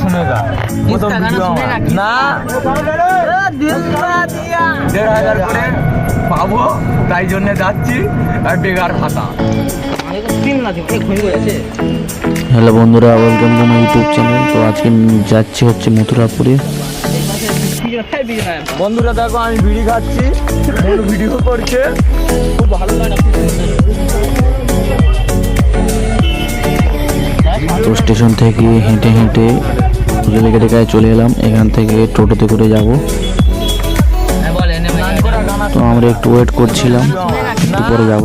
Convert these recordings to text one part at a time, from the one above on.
सुनेगा वो तो वीडियो ना 1,500 করে পাবো তাই জন্য যাচ্ছি আর বেকার ভাতা। হ্যালো বন্ধুরা, welcome to my YouTube channel. তো আজকে যাচ্ছি হচ্ছে মথুরাপুরে। বন্ধুরা দেখো আমি বিড়ি খাচ্ছি, ভিডিও করছে, খুব ভালো লাগে। তো স্টেশন থেকে হেঁটে হেঁটে রেলগেটের কাছে চলে এলাম। এখান থেকে টোটোতে করে যাব। তো আমরা একটু ওয়েট করছিলাম, একটু পরে যাব।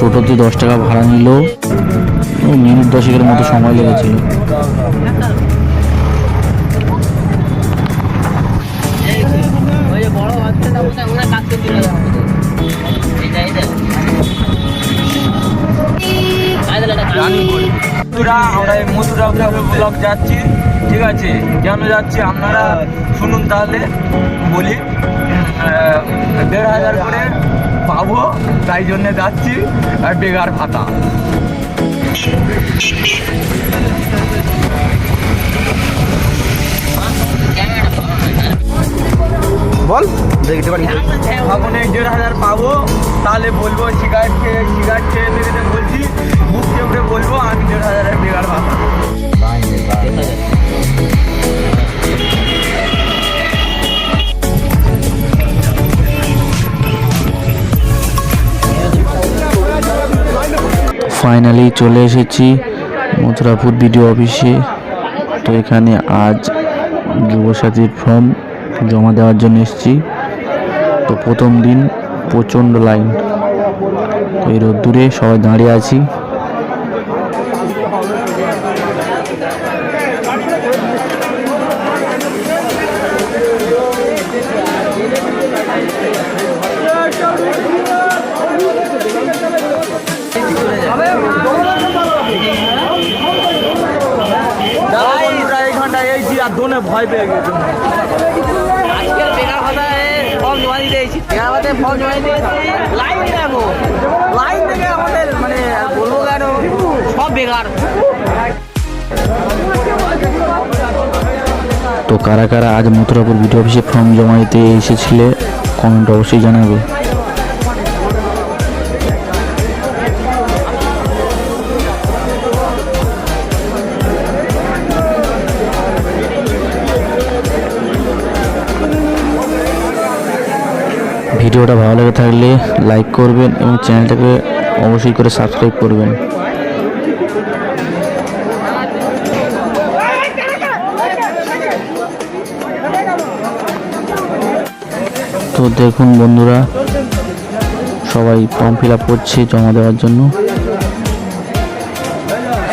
টোটোতে 10 টাকা ভাড়া নিল। মিনিট 10-এর মতো সময় লেগেছিল। আমরা মথুরা ব্লক যাচ্ছি, ঠিক আছে? কেন যাচ্ছি আপনারা শুনুন তাহলে বলি। 1,500 করে পাবো তাই জন্য যাচ্ছি আর বেকার ভাতা। বল দেখতে পারি এখন 1,500 পাবো, তাহলে বলবো সিগারেট খেয়ে দেখে বলছি, মুখ চেপড়ে বলবো আমি 1,500 বেকার ভাতা। ফাইনালি চলে এসেছি মথুরাপুর বিডিও অফিসে। তো এখানে আজ যুবসাথীর ফর্ম জমা দেওয়ার জন্য এসেছি। তো প্রথম দিন প্রচণ্ড লাইন, তো এই রোদ্দুরে সবাই দাঁড়িয়ে আছি। ভয় পেয়ে গেছে। আজকের বেকার ভাতায় ফর্ম জমা দিতে এসেছি, বেকার ভাতায় ফর্ম জমা দিতে এসেছি। লাইন দেখো, লাইন থেকে আমাদের মানে বলবো কেন সব বেকার। তো কারা কারা আজ মথুরাপুর বিডিও অফিসে ফর্ম জমা দিতে এসেছিলে কমেন্ট অবশ্যই জানাবে। ভিডিওটা ভালো লেগে থাকলে লাইক করবেন এবং চ্যানেলটাকে অবশ্যই করে সাবস্ক্রাইব করবেন। তো দেখুন বন্ধুরা, সবাই ফর্ম ফিল আপ করছে জমা দেওয়ার জন্য।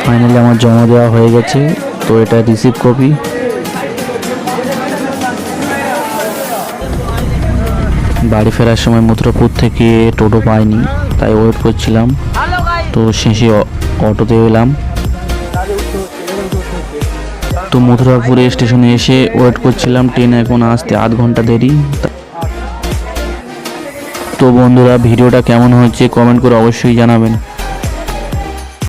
ফাইনালি আমার জমা দেওয়া হয়ে গেছে। তো এটা রিসিভ কপি। বাড়ি ফেরার সময় মথুরাপুর থেকে টোটো পাইনি, তাই ওয়েট করছিলাম। তো শেষে অটোতে এলাম। তো মথুরাপুরে স্টেশনে এসে ওয়েট করছিলাম, ট্রেন এখন আসতে আধ ঘন্টা দেরি। তো বন্ধুরা, ভিডিওটা কেমন হচ্ছে কমেন্ট করে অবশ্যই জানাবেন।